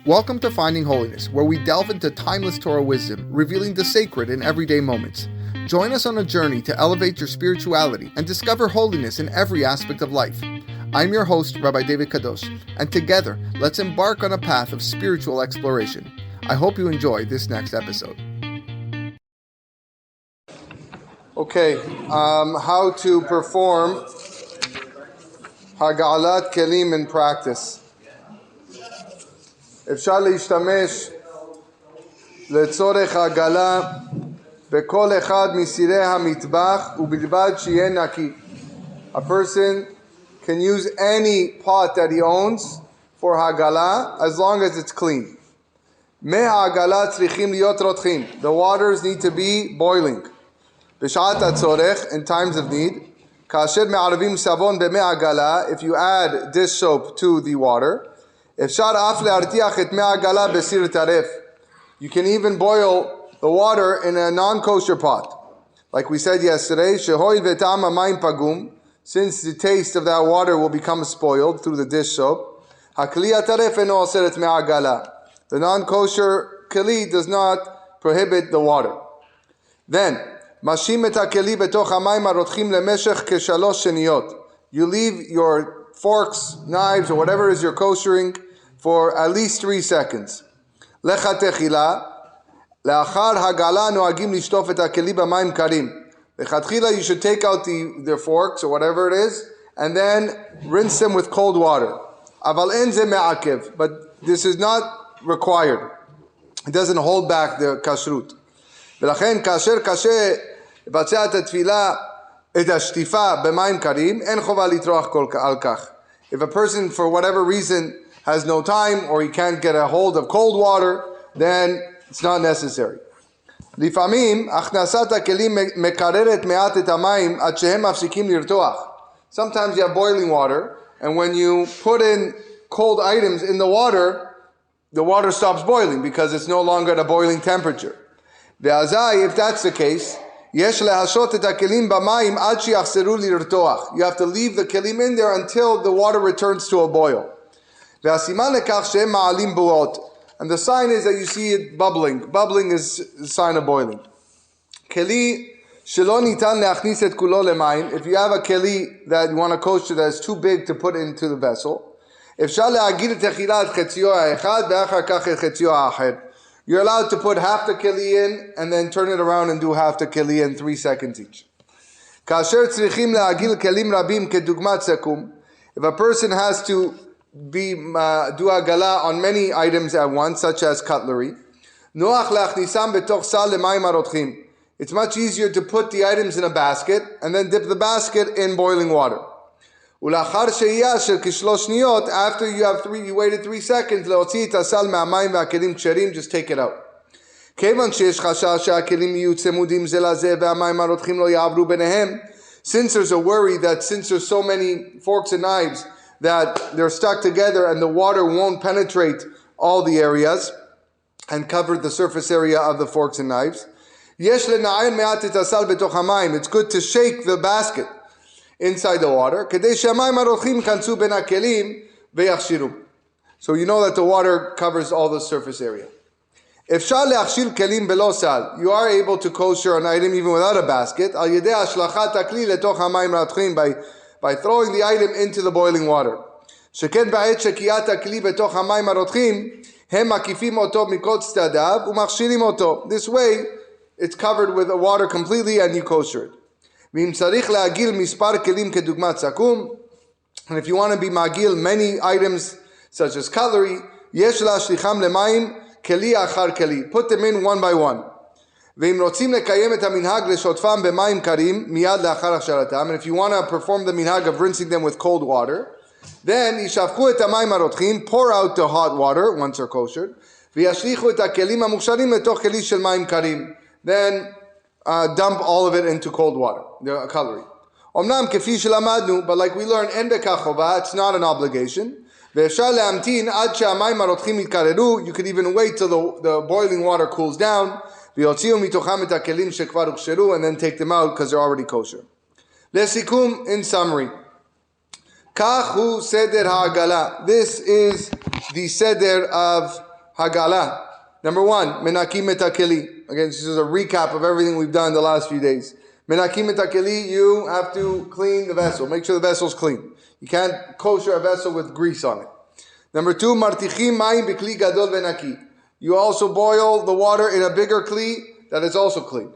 Welcome to Finding Holiness, where we delve into timeless Torah wisdom, revealing the sacred in everyday moments. Join us on a journey to elevate your spirituality and discover holiness in every aspect of life. I'm your host, Rabbi David Kadosh, and together, let's embark on a path of spiritual exploration. I hope you enjoy this next episode. Okay, how to perform Haga'alat Kelim in practice. אפשר להשתמש לצורך הגלה בכל אחד מסירי המטבח ובלבד שיהיה נקי. A person can use any pot that he owns for hagala as long as it's clean. מי העגלה צריכים להיות רותחים. The waters need to be boiling. בשעת הצורך, in times of need, כאשר מערבים סבון במי העגלה, if you add dish soap to the water, אפשר אף להרתיח את מי העגלה בסיר טרף. You can even boil the water in a non-kosher pot. Like we said yesterday, שהואיל וטעם המים פגום, since the taste of that water will become spoiled through the dish soap, הכלי הטרף אינו אוסר את מי העגלה. The non-kosher keli does not prohibit the water. Then, משים את הכלי בתוך המים הרותחים למשך כ3 שניות. You leave your forks, knives, or whatever is you're koshering for at least 3 seconds. לכתחילה, לאחר הגלה נוהגים לשטוף את הכלי במים קרים. לכתחילה, you should take out the forks or whatever it is, and then rinse them with cold water. אבל אין זה מעכב, but this is not required. It doesn't hold back the kashrut. ולכן, כאשר קשה לבצע את התפילה, את השטיפה במים קרים, אין חובה לטרוח על כך. If a person, for whatever reason, has no time or he can't get a hold of cold water, then it's not necessary. לפעמים, הכנסת הכלים מקררת מעט את המים עד שהם מפסיקים לרתוח. Sometimes you have boiling water, and when you put in cold items in the water stops boiling because it's no longer at a boiling temperature. ואזי, if that's the case, יש להשעות את הכלים במים עד שיחזרו לרתוח. You have to leave the kelim in there until the water returns to a boil. והסימן לכך שהם מעלים בועות. And the sign is that you see it bubbling. Bubbling is a sign of boiling. כלי שלא ניתן להכניס את כולו למים. If you have a keli that you want to kosher that is too big to put into the vessel, אפשר להגיד תחילה את חציו האחד ואחר כך את חציו האחר. You're allowed to put half the keli in and then turn it around and do half the keli in 3 seconds each. כאשר צריכים להגיל כלים רבים כדוגמת סכו"ם, if a person has to do agala on many items at once, such as cutlery, נוח להכניסם בתוך סל למים הרותחים. It's much easier to put the items in a basket and then dip the basket in boiling water. ולאחר שהייה של כ3 שניות, after you waited 3 seconds, להוציא את הסל מהמים והכלים כשרים, just take it out. כיוון שיש חשש שהכלים יהיו צמודים זה לזה והמים הרותחים לא יעברו ביניהם, since there's a worry that since there's so many forks and knives that they're stuck together and the water won't penetrate all the areas and cover the surface area of the forks and knives, יש לנער מעט את הסל בתוך המים. It's good to shake the basket inside the water, כדי שהמים הרותחים ייכנסו בין הכלים ויכשירו. So you know that the water covers all the surface area. אפשר להכשיל כלים בלא סל. You are able to kosher an item even without a basket, על ידי השלכת הכלי לתוך המים הרותחים, by throwing the item into the boiling water. שכן בעת שקיעת הכלי בתוך המים הרותחים, הם מקיפים אותו מכל צדדיו ומכשילים אותו. This way, it's covered with the water completely and you kosher it. ואם צריך להגיל מספר כלים כדוגמת סכו"ם, and if you want to be magil many items such as cutlery, יש להשליחם למים כלי אחר כלי. Put them in one by one. ואם רוצים לקיים את המנהג לשוטפם במים קרים מיד לאחר הכשרתם, and if you want to perform the minhag of rinsing them with cold water, then ישפכו את המים הרותחים, pour out the hot water once they're koshered, וישליכו את הכלים המוכשרים לתוך כלי של מים קרים. Then dump all of it into cold water, the cutlery. אמנם כפי שלמדנו, but like we learned, אין בכך חובה, it's not an obligation. ואפשר להמתין עד שהמים הרותחים יתקררו, you could even wait till the boiling water cools down, ויוציאו מתוכם את הכלים שכבר הוכשרו, and then take them out because they're already kosher. לסיכום, in summary, כך הוא סדר העגלה. This is the seder of Hagala. Number one, menakim et hakeli. Again, this is a recap of everything we've done the last few days. Menakim et hakeli, you have to clean the vessel. Make sure the vessel's clean. You can't kosher a vessel with grease on it. Number two, martichim mayim b'kli gadol v'naki. You also boil the water in a bigger kli that is also clean.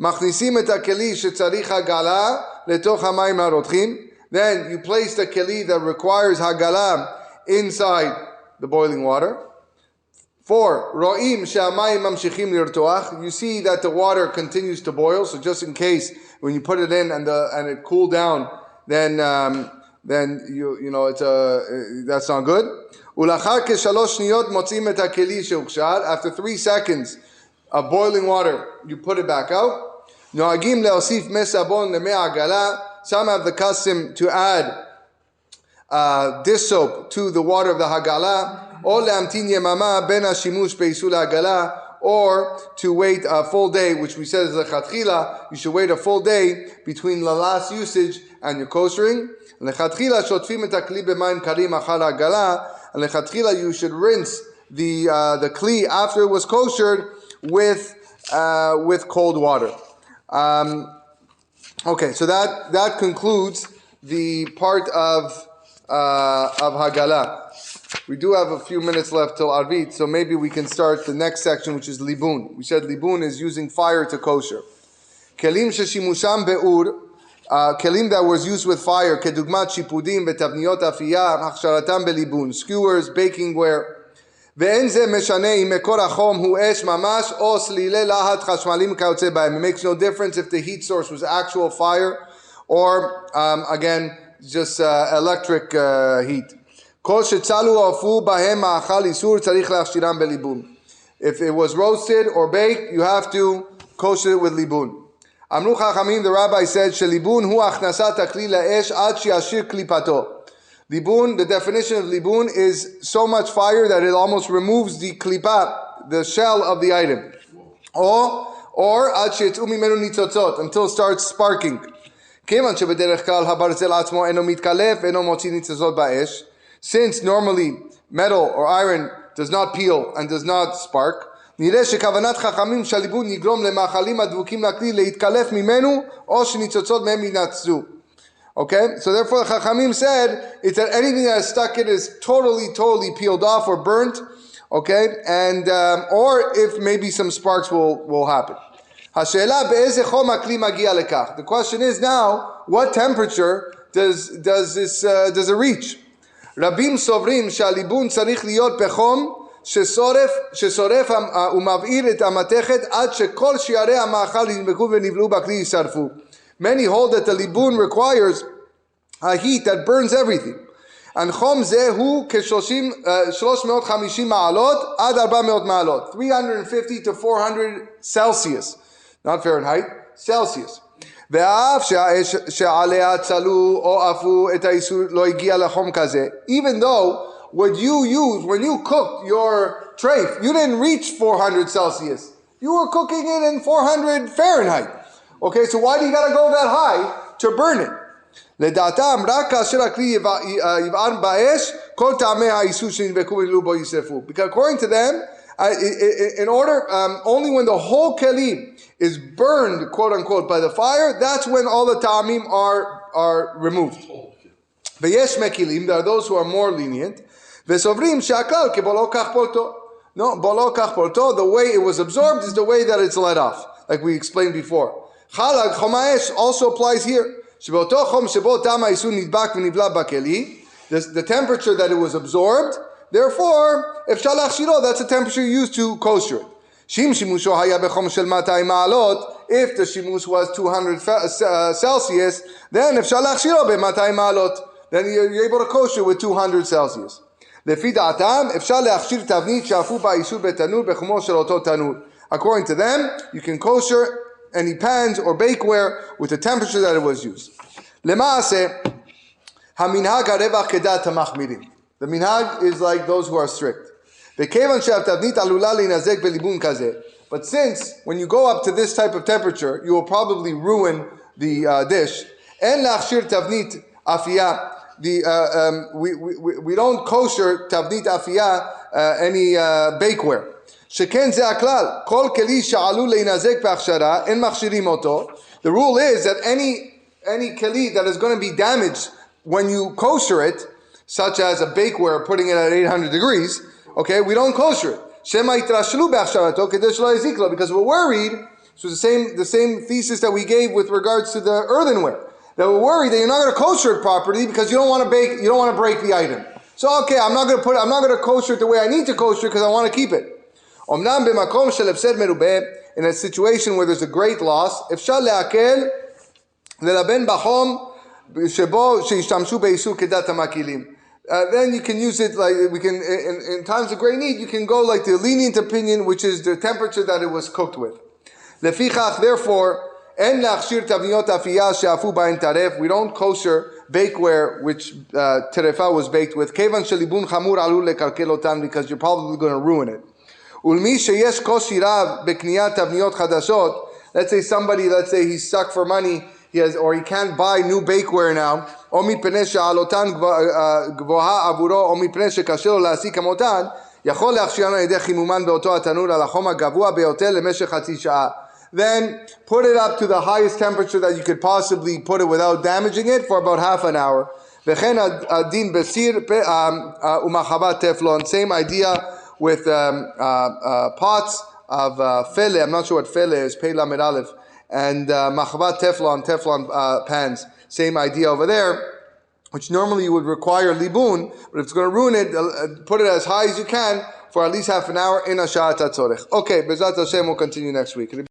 Machnisim et hakeli shetzarich hagala letoch hamayim harotchim. Then you place the keli that requires hagala inside the boiling water. 4. Ro'im she'amayim mamshichim lirtoach. You see that the water continues to boil, so just in case when you put it in and it cooled down, then you know it's that's not good. Ulachar ke3 shniyot motzim et hakeli she'uchshad. After 3 seconds of boiling water, you put it back out. Noagim leosif me sabon lemei hagala. Some have the custom to add dish soap to the water of the hagala. Or le'amtin yemama ben hashimush beisul hagala, or to wait a full day, which we said is lechatchila. You should wait a full day between the last usage and your koshering. Lechatchila shotfim et hakli b'mayim karim achar hagala. And lechatchila you should rinse the kli after it was koshered with cold water. Okay, so that concludes the part of hagala. We do have a few minutes left till Arvit, so maybe we can start the next section, which is libun. We said libun is using fire to kosher. Kelim sheshimusham be'ur, kelim that was used with fire, kedugmat shipudim betavniyot afiyah, hachsharatam belibun, skewers, baking ware. Ve'en ze meshaneh im mekor hachom hu esh mamash o slile lahat chashmalim kayotze b'hem. It makes no difference if the heat source was actual fire or, again, just electric heat. If it was roasted or baked, you have to kosher it with libun. Amru Chachamim, the rabbi said, "Shelibun hu achnasat hakli la'esh ad she'ashir klipato." Libun, the definition of libun is so much fire that it almost removes the klipa, the shell of the item, or ad she'etzu mimenu nitzotzot, until it starts sparking. Kevan shebederech kal habarzel atzmo eno mitkalef eno motzi nitzotzot ba'esh. Since normally metal or iron does not peel and does not spark, okay, so therefore the Chachamim said it's that anything that is stuck in is totally peeled off or burnt, okay, and or if maybe some sparks will happen. The question is now, what temperature does it reach? רבים סוברים שהליבון צריך להיות בחום ששורף ומבעיר את המתכת עד שכל שיערי המאכל ידבקו ונבלעו בכלי יישרפו. Many hold that the libun requires a heat that burns everything. And חום זה הוא כ-350 מעלות עד 400 מעלות. 350 to 400 Celsius. Not Fahrenheit, Celsius. ואף שעליה צלו או אפו את האיסור לא הגיע לחום כזה. Even though what you used when you cooked your treif, you didn't reach 400 Celsius. You were cooking it in 400 Fahrenheit. Okay, so why do you gotta go that high to burn it? לדעתם רק כאשר הכלי יבער באש כל טעמי האיסור שנדבקו ונבלעו בו יישרפו. Because according to them, in order, only when the whole keli is burned, quote unquote, by the fire, that's when all the ta'amim are removed. V'yesh mekilim, there are those who are more lenient. V'sovrim she'aklal kebolo kach polto. No, bolo kach polto, the way it was absorbed is the way that it's let off, like we explained before. Chalag chomaesh also applies here. Shebeoto chom shebo tam ha'isur nidbak v'nivla bakeli. The temperature that it was absorbed, therefore, if shalach shiro, that's the temperature used to kosher it. Shim shimusho haya bechom shel 200 ma'alot. If the shimush was 200 Celsius, then if shalach shiro be-200 ma'alot, then you're able to kosher with 200 Celsius. Lefi da'atam, efshar le'achshir tavnit she'afu ba'isur betanur bechumo shel oto tanur. According to them, you can kosher any pans or bakeware with the temperature that it was used. Lema'aseh, haminhag harevach kedat hamachmirim. The minhag is like those who are strict. But since when you go up to this type of temperature, you will probably ruin the dish. We don't kosher tavnit afiyah bakeware. שכן זה הכלל, כל כלי שעלול להינזק בהכשרה, אין מכשירים אותו. The rule is that any keli that is going to be damaged when you kosher it, such as a bakeware, putting it at 800 degrees, okay, we don't kosher it. Shema yitrashlu be'achsharato kedei shelo yazik lo, because we're worried. So the same thesis that we gave with regards to the earthenware, that we're worried that you're not going to kosher it properly because you don't want to break the item. So okay, I'm not going to kosher it the way I need to kosher it because I want to keep it. Omnam b'makom shel hefsed merubeh, in a situation where there's a great loss, אפשר להקל ללבן בחום שבו שישתמשו באיסור כדת המקילים. Then you can use it like we can in times of great need. You can go like the lenient opinion, which is the temperature that it was cooked with. לפיכך, therefore, אין להכשיר תבניות אפייה שאפו בהן טרף. We don't kosher bakeware which טרפה was baked with. כיוון שליבון חמור עלול לקלקל אותן, because you're probably going to ruin it. ולמי שיש קושי רב בקניית תבניות חדשות, let's say he's stuck for money, or he can't buy new bakeware now, או מפני שעלותן גבוהה עבורו, או מפני שקשה לו להשיג כמותן, יכול להכשירן על ידי חימומן באותו התנור על החום הגבוה ביותר למשך חצי שעה. Then put it up to the highest temperature that you could possibly put it without damaging it for about half an hour. וכן הדין בסיר ומחבת טפלון, same idea with pots of fele. I'm not sure what fele is, pei lamed aleph, and machvat Teflon pans. Same idea over there, which normally you would require libun, but if it's going to ruin it, put it as high as you can for at least half an hour in a sha'at hatzorech. Okay, Bezrat Hashem, we'll continue next week.